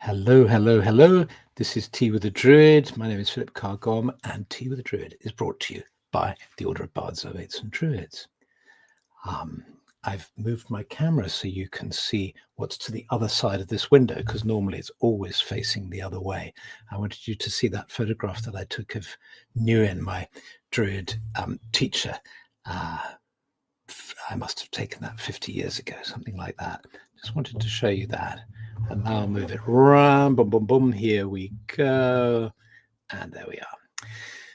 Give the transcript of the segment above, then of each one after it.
Hello, hello, hello. This is Tea with the Druid. My name is Philip Cargom, and Tea with the Druid is brought to you by the Order of Bards, Ovates and Druids. I've moved my camera so you can see what's to the other side of this window, because normally it's always facing the other way. I wanted you to see that photograph that I took of Nguyen, my Druid teacher. I must have taken that 50 years ago, something like that. Just wanted to show you that. And now I'll move it around. Boom, boom, boom. Here we go. And there we are.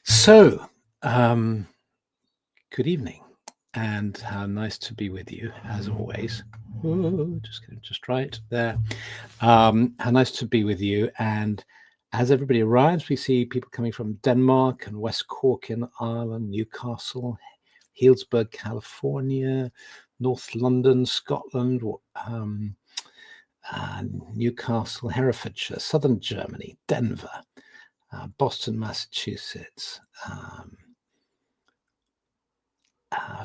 So, good evening. And how nice to be with you, as always. Ooh, just right there. How nice to be with you. And as everybody arrives, we see people coming from Denmark and West Cork in Ireland, Newcastle, Healdsburg, California, North London, Scotland, Newcastle, Herefordshire, Southern Germany, Denver, Boston, Massachusetts,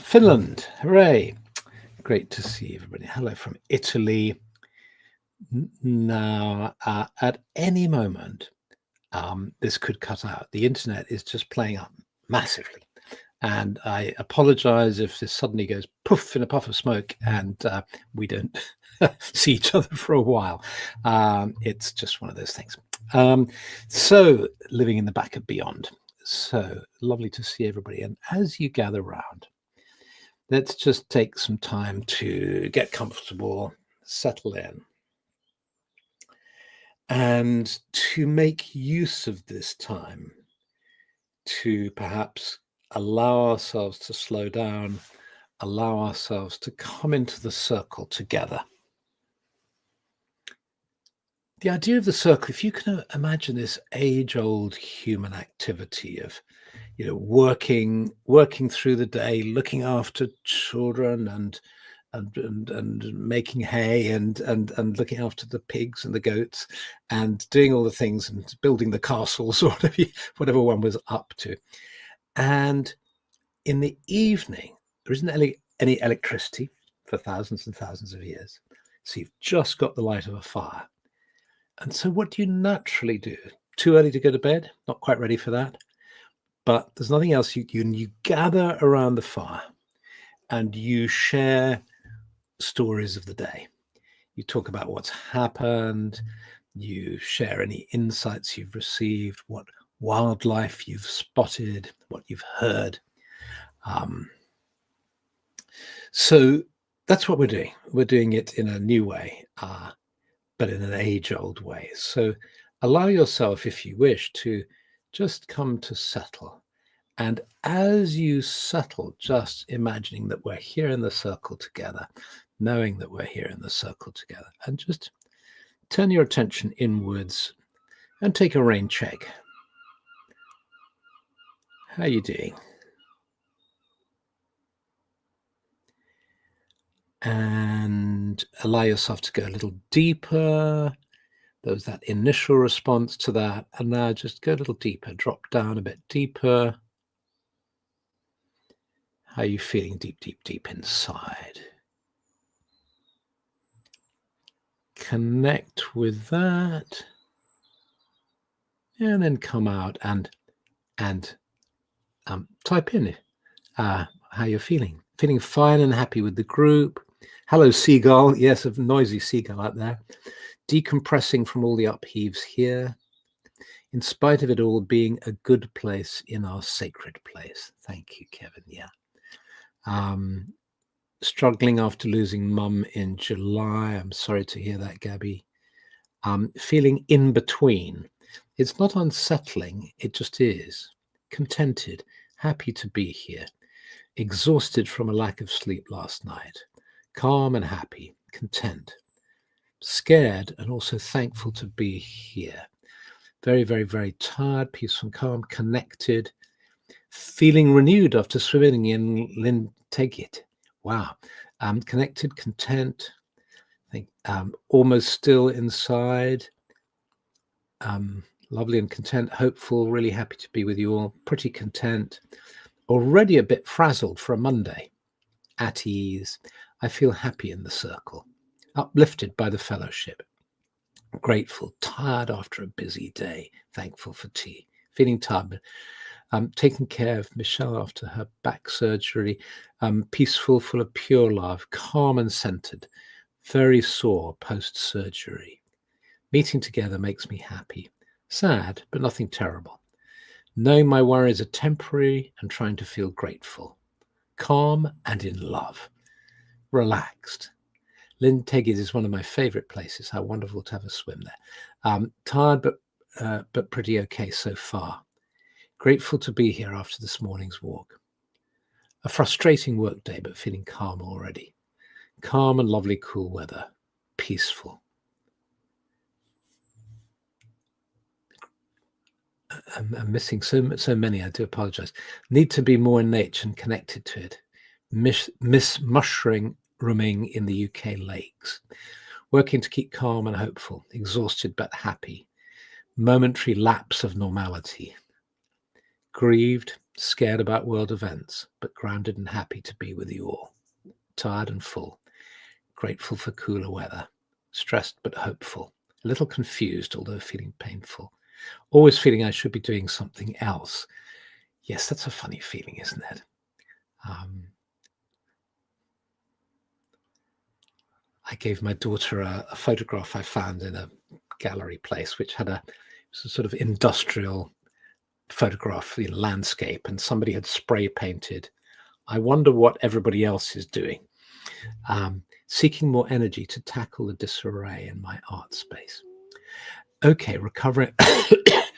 Finland. Hooray! Great to see everybody. Hello from Italy. Now, at any moment, this could cut out. The internet is just playing up massively. And I apologize if this suddenly goes poof in a puff of smoke and we don't see each other for a while. It's just one of those things. So living in the back of beyond. So lovely to see everybody. And as you gather round, let's just take some time to get comfortable, settle in, and to make use of this time to perhaps allow ourselves to slow down, allow ourselves to come into the circle together. The idea of the circle, if you can imagine this age-old human activity of, working through the day, looking after children and making hay and looking after the pigs and the goats and doing all the things and building the castles or whatever one was up to. And in the evening, there isn't any electricity for thousands and thousands of years. So you've just got the light of a fire. And so what do you naturally do? Too early to go to bed? Not quite ready for that. But there's nothing else. You gather around the fire and you share stories of the day. You talk about what's happened. You share any insights you've received, what wildlife you've spotted, what you've heard. So that's what we're doing. We're doing it in a new way, but in an age-old way. So allow yourself, if you wish, to just come to settle. And as you settle, just imagining that we're here in the circle together, knowing that we're here in the circle together, and just turn your attention inwards and take a rain check. How are you doing? And allow yourself to go a little deeper. There was that initial response to that. And now just go a little deeper, drop down a bit deeper. How are you feeling deep, deep, deep inside? Connect with that. And then come out and type in how you're feeling. Feeling fine and happy with the group. Hello, seagull. Yes, a noisy seagull out there. Decompressing from all the upheaves here. In spite of it all being a good place in our sacred place. Thank you, Kevin. Yeah. Struggling after losing mum in July. I'm sorry to hear that, Gabby. feeling in between. It's not unsettling, it just is. Contented, happy to be here, exhausted from a lack of sleep last night, calm and happy, content, scared and also thankful to be here. Very, very, very tired, peaceful and calm, connected, feeling renewed after swimming in Lintegit. Wow. Connected, content, I think almost still inside, lovely and content, hopeful, really happy to be with you all, pretty content, already a bit frazzled for a Monday, at ease. I feel happy in the circle, uplifted by the fellowship, grateful, tired after a busy day, thankful for tea, feeling tired, taking care of Michelle after her back surgery, peaceful, full of pure love, calm and centered, very sore post-surgery. Meeting together makes me happy, sad, but nothing terrible. Knowing my worries are temporary and trying to feel grateful, calm and in love, relaxed. Lintegid is one of my favorite places. How wonderful to have a swim there. Tired, but pretty okay so far. Grateful to be here after this morning's walk. A frustrating work day, but feeling calm already. Calm and lovely cool weather. Peaceful. I'm missing so many. I do apologize. Need to be more in nature and connected to it. Miss mushrooming in the UK lakes. Working to keep calm and hopeful. Exhausted but happy. Momentary lapse of normality. Grieved, scared about world events, but grounded and happy to be with you all. Tired and full. Grateful for cooler weather. Stressed but hopeful. A little confused, although feeling painful. Always feeling I should be doing something else. Yes, that's a funny feeling, isn't it? I gave my daughter a photograph I found in a gallery place, which had a sort of industrial photograph, landscape, and somebody had spray painted, I wonder what everybody else is doing. Seeking more energy to tackle the disarray in my art space. Okay, recovering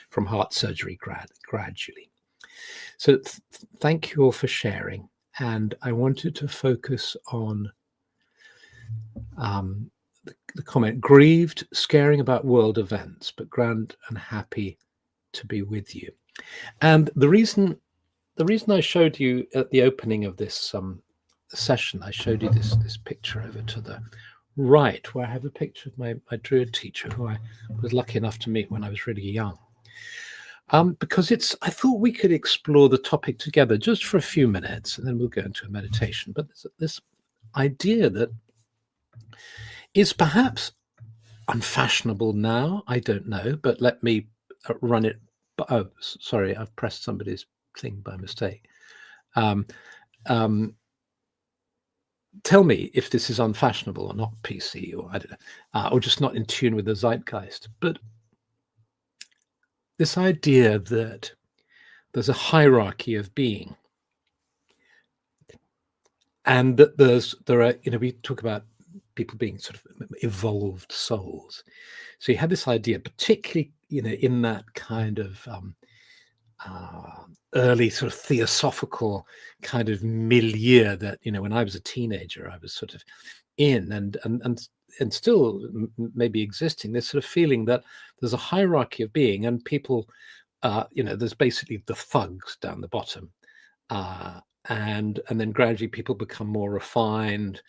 from heart surgery gradually. So thank you all for sharing. And I wanted to focus on the comment, grieved, scaring about world events, but grand and happy to be with you. And the reason I showed you at the opening of this session, I showed you this picture over to the right, where I have a picture of my Druid teacher, who I was lucky enough to meet when I was really young. Because I thought we could explore the topic together just for a few minutes, and then we'll go into a meditation. But this idea that is perhaps unfashionable now, I don't know, but let me run it. Oh, sorry, I've pressed somebody's thing by mistake. Tell me if this is unfashionable or not PC, or I don't know, or just not in tune with the zeitgeist. But this idea that there's a hierarchy of being, and that there are, we talk about people being sort of evolved souls. So you had this idea, particularly, in that kind of early sort of theosophical kind of milieu that, when I was a teenager, I was sort of in, and still maybe existing, this sort of feeling that there's a hierarchy of being, and people, there's basically the thugs down the bottom, and then gradually people become more refined,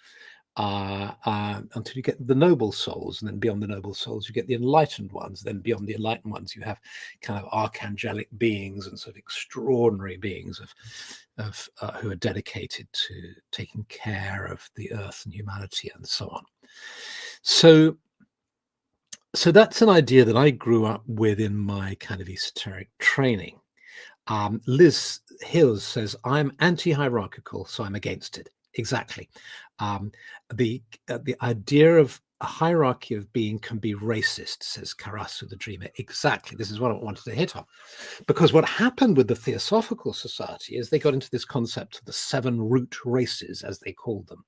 until you get the noble souls, and then beyond the noble souls you get the enlightened ones. Then beyond the enlightened ones you have kind of archangelic beings and sort of extraordinary beings of who are dedicated to taking care of the earth and humanity and so on. So that's an idea that I grew up with in my kind of esoteric training. Liz Hills says, I'm anti-hierarchical, so I'm against it. Exactly. The idea of a hierarchy of being can be racist, says Karasu the Dreamer. Exactly. This is what I wanted to hit on. Because what happened with the Theosophical Society is they got into this concept of the 7 root races, as they called them.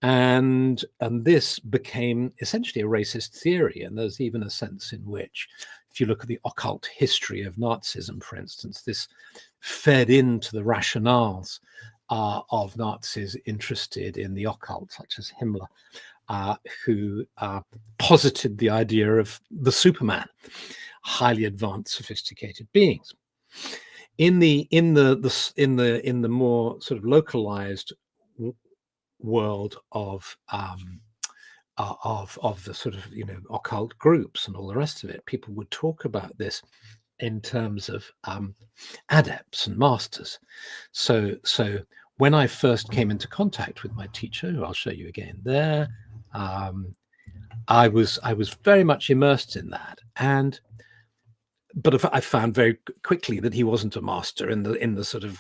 And this became essentially a racist theory. And there's even a sense in which, if you look at the occult history of Nazism, for instance, this fed into the rationales of Nazis interested in the occult, such as Himmler, who posited the idea of the Superman, highly advanced, sophisticated beings. In the more sort of localized world of the sort of occult groups and all the rest of it, people would talk about this in terms of adepts and masters. So when I first came into contact with my teacher, who I'll show you again there, I was very much immersed in that, but I found very quickly that he wasn't a master in the sort of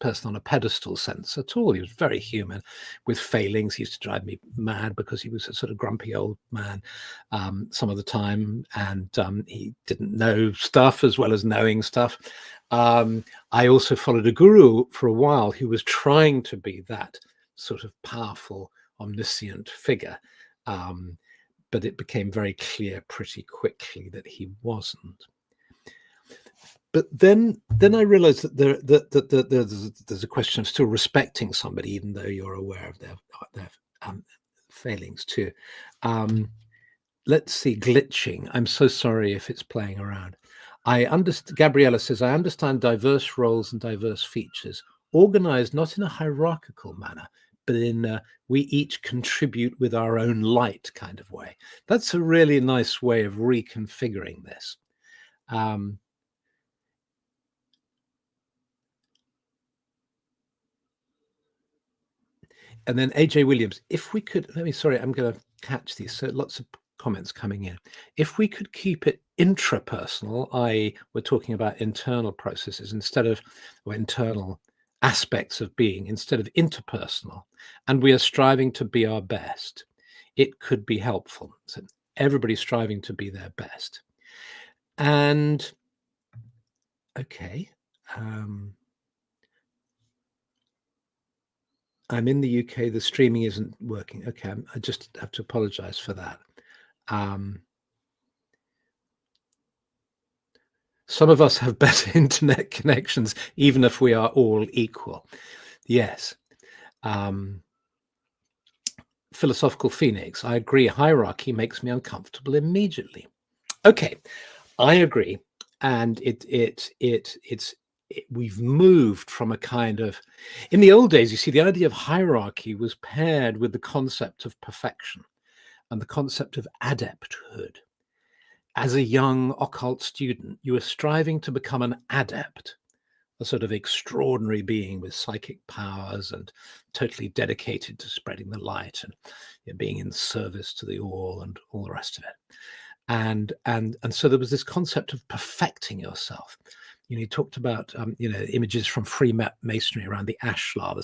person on a pedestal sense at all. He was very human with failings. He used to drive me mad because he was a sort of grumpy old man some of the time, and he didn't know stuff as well as knowing stuff. I also followed a guru for a while who was trying to be that sort of powerful, omniscient figure, but it became very clear pretty quickly that he wasn't. But then I realized that there's a question of still respecting somebody, even though you're aware of their failings too. Let's see, glitching. I'm so sorry if it's playing around. Gabriella says, I understand diverse roles and diverse features, organized not in a hierarchical manner, but in we each contribute with our own light kind of way. That's a really nice way of reconfiguring this. And then AJ Williams, if we could, I'm going to catch these. So lots of comments coming in. If we could keep it intrapersonal, i.e. we're talking about internal processes or internal aspects of being, instead of interpersonal, and we are striving to be our best, it could be helpful. So everybody's striving to be their best. And okay. I'm in the UK, the streaming isn't working. Okay, I just have to apologize for that. Some of us have better internet connections, even if we are all equal. Yes. Philosophical Phoenix, I agree. Hierarchy makes me uncomfortable immediately. Okay, I agree. And we've moved from a kind of, in the old days, you see, the idea of hierarchy was paired with the concept of perfection and the concept of adepthood. As a young occult student, you were striving to become an adept, a sort of extraordinary being with psychic powers and totally dedicated to spreading the light and being in service to the all and all the rest of it. And so there was this concept of perfecting yourself. You talked about images from Freemasonry around the ashlar,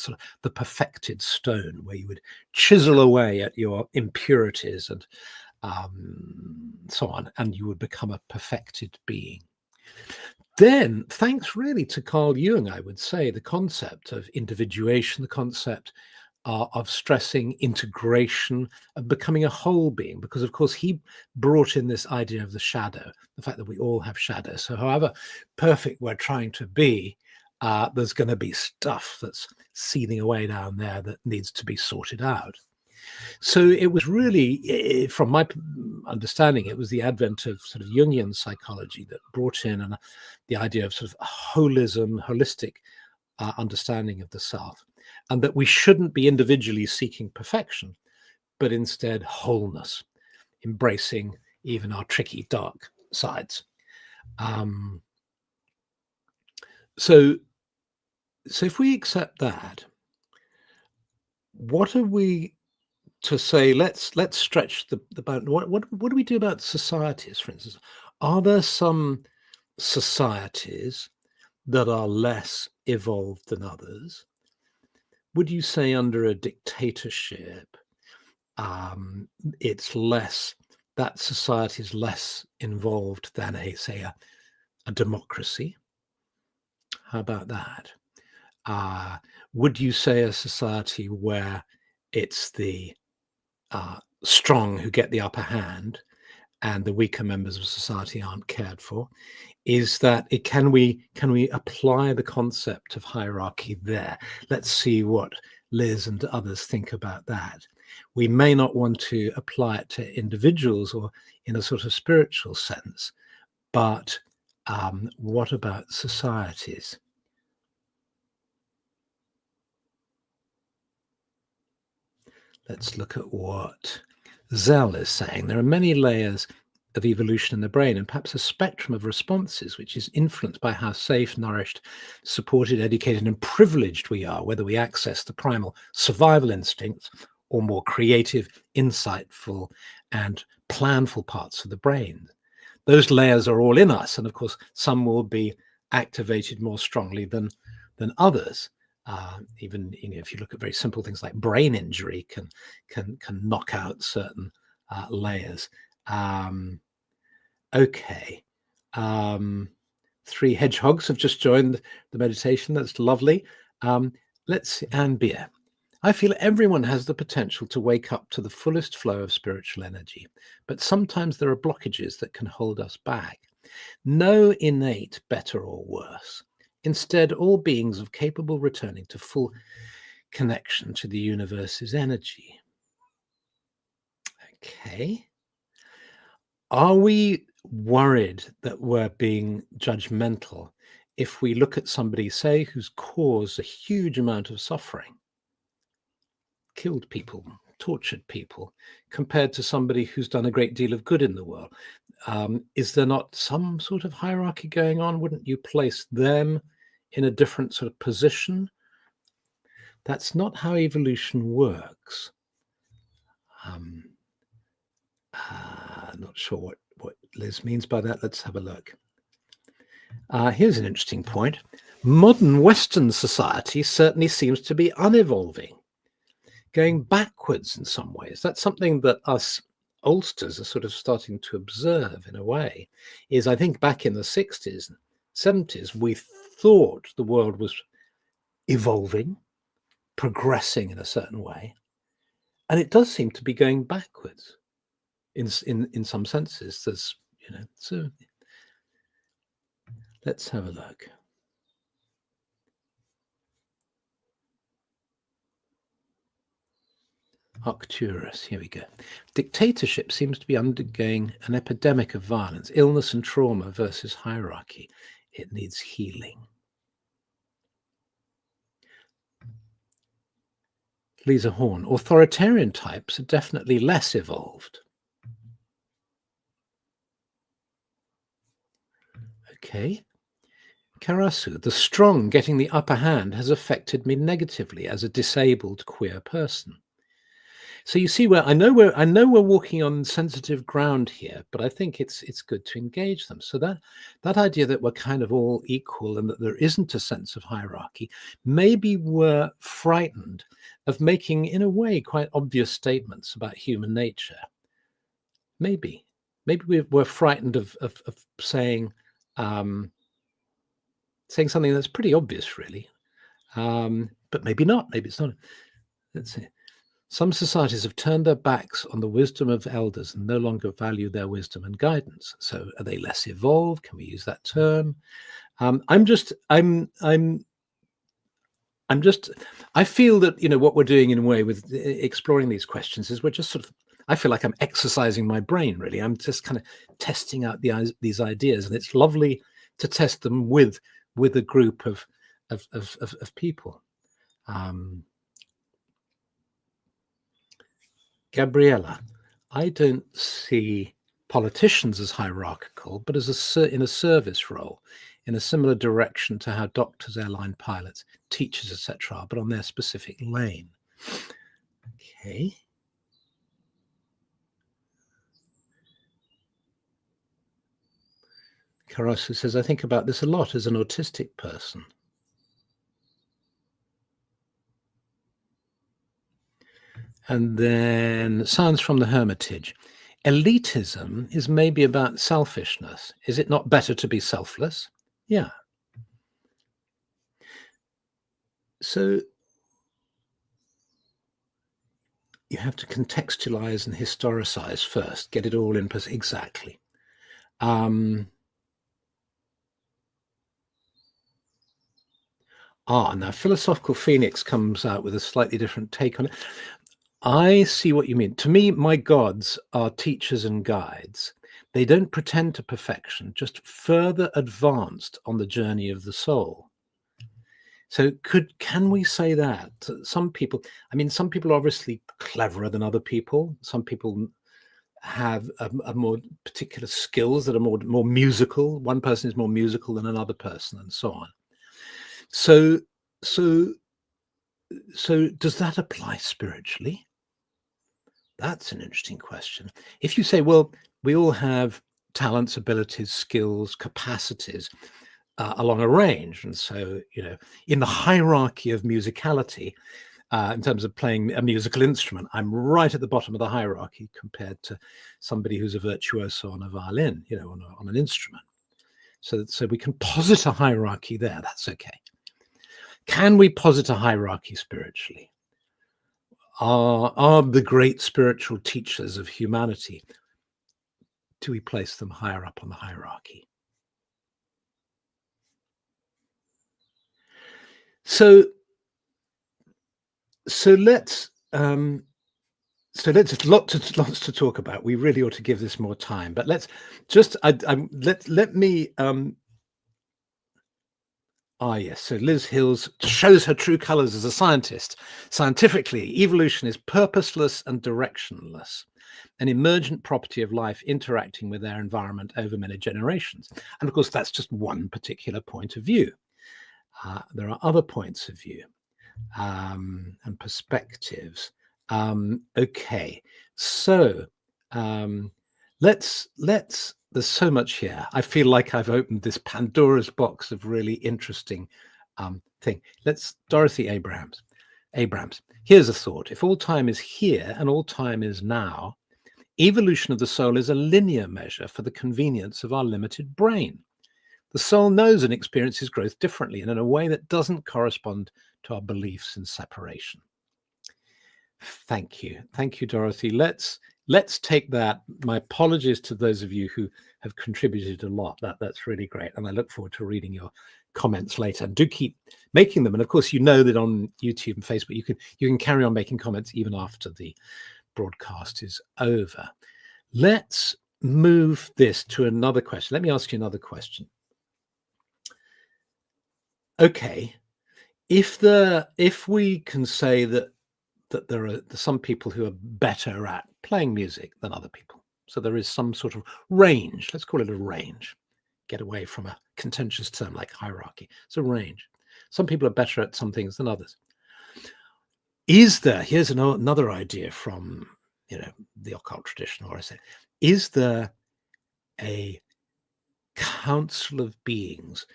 the perfected stone, where you would chisel away at your impurities and so on, and you would become a perfected being. Then, thanks really to Carl Jung, I would say, the concept of individuation, the concept of stressing integration, of becoming a whole being, because of course he brought in this idea of the shadow, the fact that we all have shadows. So however perfect we're trying to be, there's going to be stuff that's seething away down there that needs to be sorted out. So it was really, from my understanding, it was the advent of sort of Jungian psychology that brought in the idea of sort of holistic understanding of the self, and that we shouldn't be individually seeking perfection, but instead wholeness, embracing even our tricky, dark sides. So if we accept that, what are we to say? Let's stretch the boundary. What do we do about societies, for instance? Are there some societies that are less evolved than others? Would you say under a dictatorship, it's less, that society is less involved than a democracy? How about that? Would you say a society where it's the strong who get the upper hand and the weaker members of society aren't cared for, is that can we apply the concept of hierarchy there? Let's see what Liz and others think about that. We may not want to apply it to individuals or in a sort of spiritual sense, but what about societies? Let's look at what Zell is saying. There are many layers of evolution in the brain and perhaps a spectrum of responses which is influenced by how safe, nourished, supported, educated, and privileged we are, whether we access the primal survival instincts or more creative, insightful, and planful parts of the brain. Those layers are all in us, and of course, some will be activated more strongly than others. Even if you look at very simple things like brain injury, can knock out certain layers. Okay. 3 hedgehogs have just joined the meditation. That's lovely. Let's see. Anne Beer. I feel everyone has the potential to wake up to the fullest flow of spiritual energy, but sometimes there are blockages that can hold us back. No innate better or worse. Instead, all beings are capable of returning to full connection to the universe's energy. Okay. Are we worried that we're being judgmental if we look at somebody, say, who's caused a huge amount of suffering, killed people, tortured people, compared to somebody who's done a great deal of good in the world? Is there not some sort of hierarchy going on? Wouldn't you place them in a different sort of position? That's not how evolution works. Not sure what Liz means by that. Let's have a look. Here's an interesting point. Modern Western society certainly seems to be unevolving, going backwards in some ways. That's something that us oldsters are sort of starting to observe in a way. Is I think back in the 60s and 70s, we thought the world was evolving, progressing in a certain way, and it does seem to be going backwards in some senses. There's, so let's have a look. Arcturus, here we go. Dictatorship seems to be undergoing an epidemic of violence, illness and trauma versus hierarchy. It needs healing. Lisa Horn, authoritarian types are definitely less evolved. Okay. Karasu, the strong getting the upper hand has affected me negatively as a disabled queer person. So you see where I know we're walking on sensitive ground here, but I think it's good to engage them. So that idea that we're kind of all equal and that there isn't a sense of hierarchy, maybe we're frightened of making, in a way, quite obvious statements about human nature. Maybe we're frightened of saying something that's pretty obvious, really. But maybe not. Maybe it's not. Let's see. Some societies have turned their backs on the wisdom of elders and no longer value their wisdom and guidance. So are they less evolved? Can we use that term? I feel that, what we're doing in a way with exploring these questions is we're just sort of, I feel like I'm exercising my brain, really. I'm just kind of testing out these ideas, and it's lovely to test them with a group of people. Gabriella, I don't see politicians as hierarchical, but as in a service role, in a similar direction to how doctors, airline pilots, teachers, etc. are, but on their specific lane. Okay. Karasu says, I think about this a lot as an autistic person. And then Sounds from the Hermitage. Elitism is maybe about selfishness. Is it not better to be selfless? Yeah. So You have to contextualize and historicize first, get it all in place. Exactly. Now Philosophical Phoenix comes out with a slightly different take on it. I see what you mean. To me, my gods are teachers and guides. They don't pretend to perfection, just further advanced on the journey of the soul. So can we say that some people, some people are obviously cleverer than other people. Some people have a more particular skills that are more musical. One person is more musical than another person, and so on. So does that apply spiritually? That's an interesting question. If you say, well, we all have talents, abilities, skills, capacities along a range. And so, in the hierarchy of musicality, in terms of playing a musical instrument, I'm right at the bottom of the hierarchy compared to somebody who's a virtuoso on a violin, on an instrument. So we can posit a hierarchy there. That's okay. Can we posit a hierarchy spiritually? Are the great spiritual teachers of humanity, do we place them higher up on the hierarchy? So let's lots to talk about. We really ought to give this more time, but let's just let me yes. So Liz Hills shows her true colors as a scientist. Scientifically, evolution is purposeless and directionless, an emergent property of life interacting with their environment over many generations. And of course, that's just one particular point of view. There are other points of view and perspectives. Okay, so let's there's so much here. I feel like I've opened this Pandora's box of really interesting thing. Dorothy Abrams. Here's a thought. If all time is here and all time is now, evolution of the soul is a linear measure for the convenience of our limited brain. The soul knows and experiences growth differently and in a way that doesn't correspond to our beliefs in separation. Thank you, Dorothy. Let's take that. My apologies to those of you who have contributed a lot. That's really great, and I look forward to reading your comments later. Do keep making them, and of course, you know that on YouTube and Facebook, you can carry on making comments even after the broadcast is over. Let's move this to another question. Let me ask you another question. Okay, if we can say that there are some people who are better at playing music than other people, so there is some sort of range. Let's call it a range. Get away from a contentious term like hierarchy. It's a range. Some people are better at some things than others. Here's another idea from the occult tradition, or I say, is there a council of beings,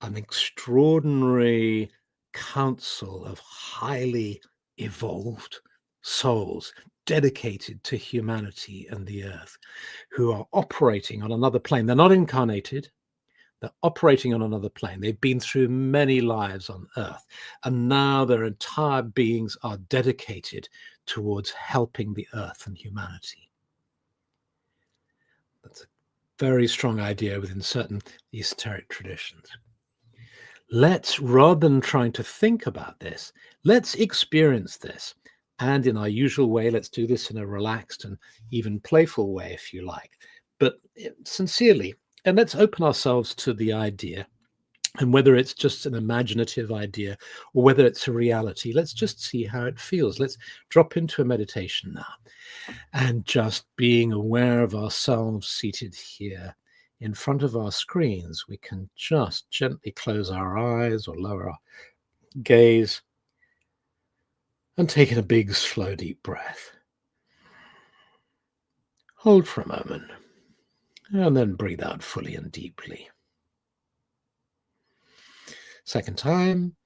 an extraordinary council of highly evolved souls dedicated to humanity and the earth, who are operating on another plane? They're not incarnated. They're operating on another plane. They've been through many lives on earth, and now their entire beings are dedicated towards helping the earth and humanity. That's a very strong idea within certain esoteric traditions. Rather than trying to think about this, let's experience this. And in our usual way, let's do this in a relaxed and even playful way, if you like, but sincerely. And let's open ourselves to the idea. And whether it's just an imaginative idea or whether it's a reality, let's just see how it feels. Let's drop into a meditation now. And just being aware of ourselves seated here in front of our screens, we can just gently close our eyes or lower our gaze and take in a big, slow, deep breath. Hold for a moment and then breathe out fully and deeply. Second time.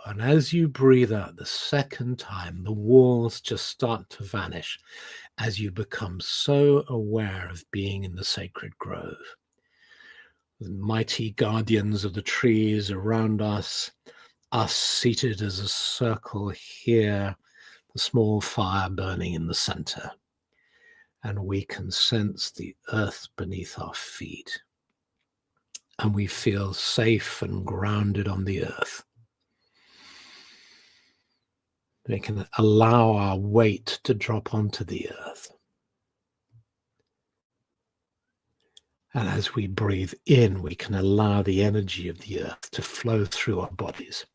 And as you breathe out the second time, the walls just start to vanish as you become so aware of being in the sacred grove. The mighty guardians of the trees around us, us seated as a circle here, the small fire burning in the center. And we can sense the earth beneath our feet. And we feel safe and grounded on the earth. We can allow our weight to drop onto the earth. And as we breathe in, we can allow the energy of the earth to flow through our bodies,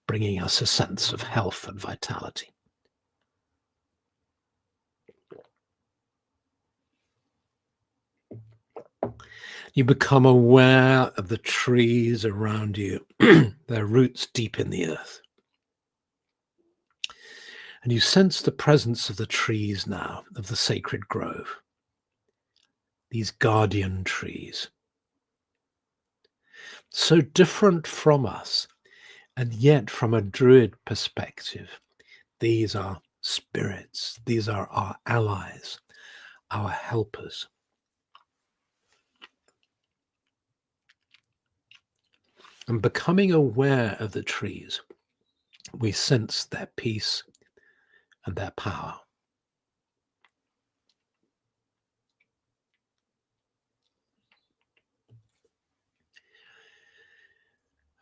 bringing us a sense of health and vitality. You become aware of the trees around you, their roots deep in the earth. And you sense the presence of the trees now, of the sacred grove. These guardian trees. So different from us, and yet from a Druid perspective, these are spirits. These are our allies, our helpers. And becoming aware of the trees, we sense their peace and their power.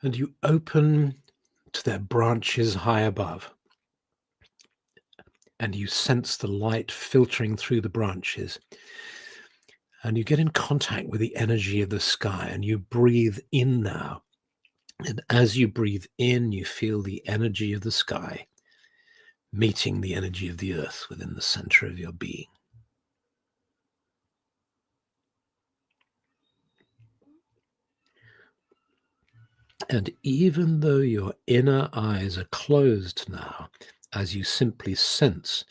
And you open to their branches high above, and you sense the light filtering through the branches, and you get in contact with the energy of the sky, and you breathe in now. And as you breathe in, you feel the energy of the sky meeting the energy of the earth within the center of your being. And even though your inner eyes are closed now, as you simply sense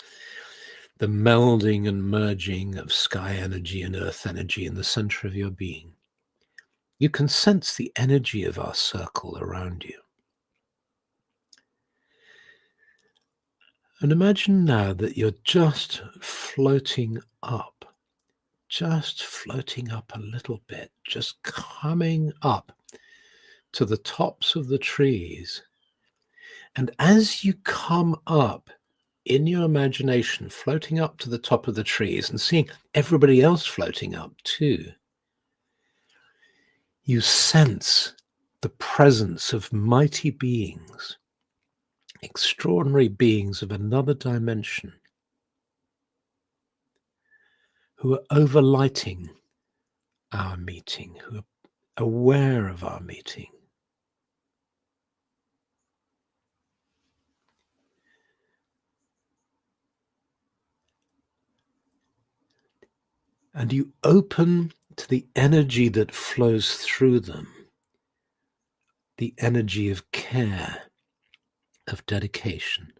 the melding and merging of sky energy and earth energy in the center of your being, you can sense the energy of our circle around you. And imagine now that you're just floating up a little bit, just coming up to the tops of the trees. And as you come up in your imagination, floating up to the top of the trees and seeing everybody else floating up too, you sense the presence of mighty beings, extraordinary beings of another dimension, who are overlighting our meeting, who are aware of our meeting. And you open to the energy that flows through them, the energy of care, of dedication.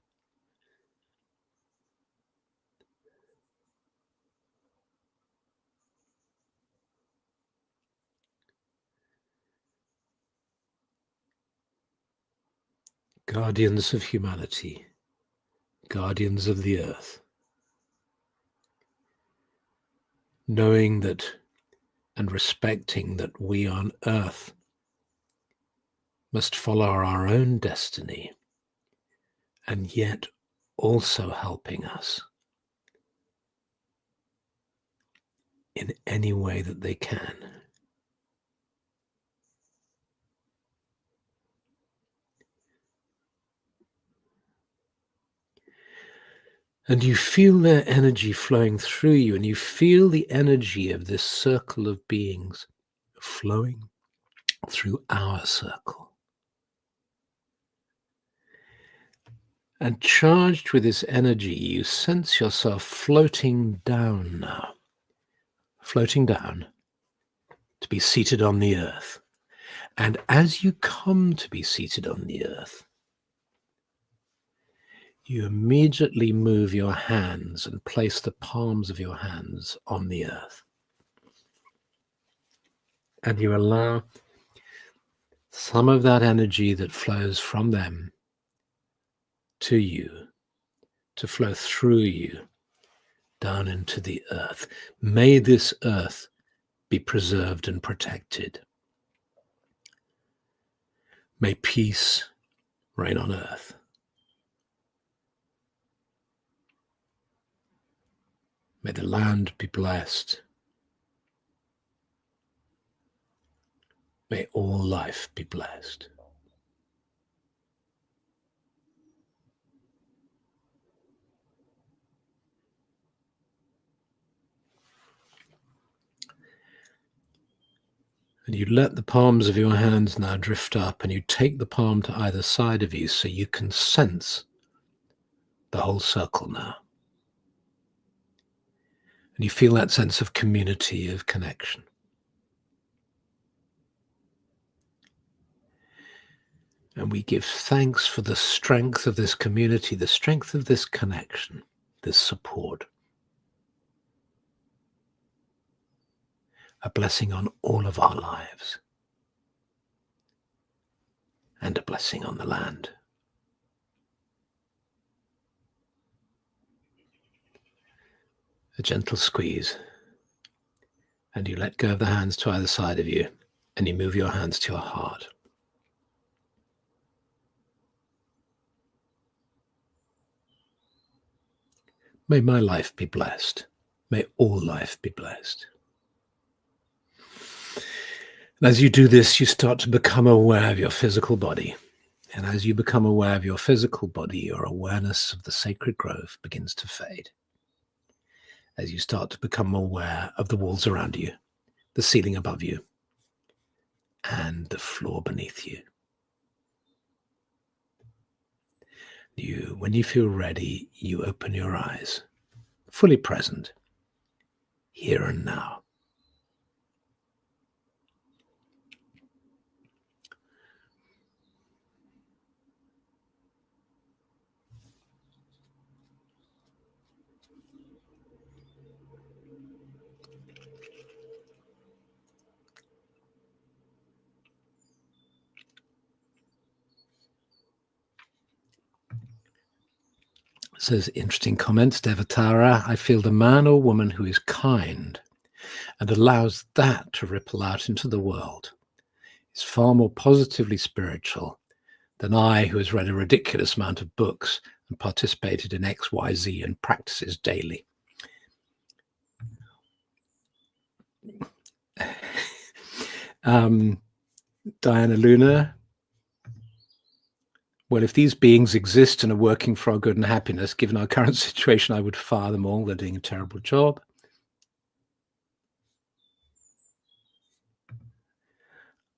Guardians of humanity, guardians of the earth, knowing that and respecting that we on earth must follow our own destiny, and yet also helping us in any way that they can. And you feel their energy flowing through you, and you feel the energy of this circle of beings flowing through our circle. And charged with this energy, you sense yourself floating down now, floating down to be seated on the earth. And as you come to be seated on the earth, you immediately move your hands and place the palms of your hands on the earth. And you allow some of that energy that flows from them to you to flow through you down into the earth. May this earth be preserved and protected. May peace rain on earth. May the land be blessed. May all life be blessed. And you let the palms of your hands now drift up, and you take the palm to either side of you so you can sense the whole circle now. And you feel that sense of community, of connection. And we give thanks for the strength of this community, the strength of this connection, this support. A blessing on all of our lives. And a blessing on the land. A gentle squeeze. And you let go of the hands to either side of you, and you move your hands to your heart. May my life be blessed. May all life be blessed. And as you do this, you start to become aware of your physical body. And as you become aware of your physical body, your awareness of the sacred grove begins to fade. As you start to become aware of the walls around you, the ceiling above you, and the floor beneath you. When you feel ready, you open your eyes, fully present, here and now. Says, interesting comments, Devatara. I feel the man or woman who is kind and allows that to ripple out into the world is far more positively spiritual than I, who has read a ridiculous amount of books and participated in X, Y, Z and practices daily. Diana Luna. Well, if these beings exist and are working for our good and happiness, given our current situation, I would fire them all. They're doing a terrible job.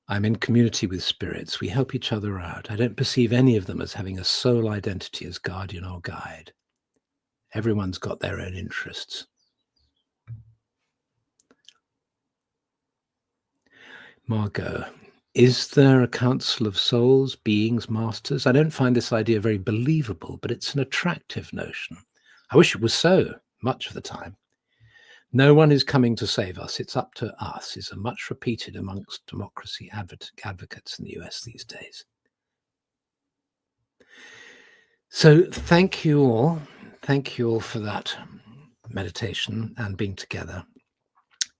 I'm in community with spirits. We help each other out. I don't perceive any of them as having a sole identity as guardian or guide. Everyone's got their own interests. Margot. Is there a council of souls, beings, masters? I don't find this idea very believable, but it's an attractive notion. I wish it was so, much of the time. No one is coming to save us. It's up to us, is a much repeated amongst democracy advocates in the US these days. So thank you all. Thank you all for that meditation and being together.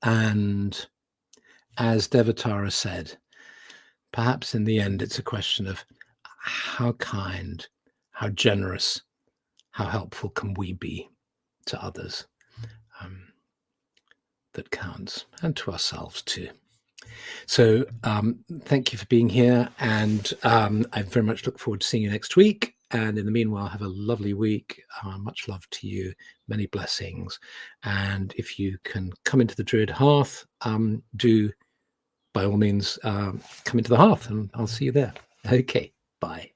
And as Devatara said, perhaps in the end, it's a question of how kind, how generous, how helpful can we be to others that counts, and to ourselves too. So thank you for being here, and I very much look forward to seeing you next week. And in the meanwhile, have a lovely week. Much love to you, many blessings. And if you can come into the Druid Hearth, do by all means, come into the hearth, and I'll see you there. Okay, bye.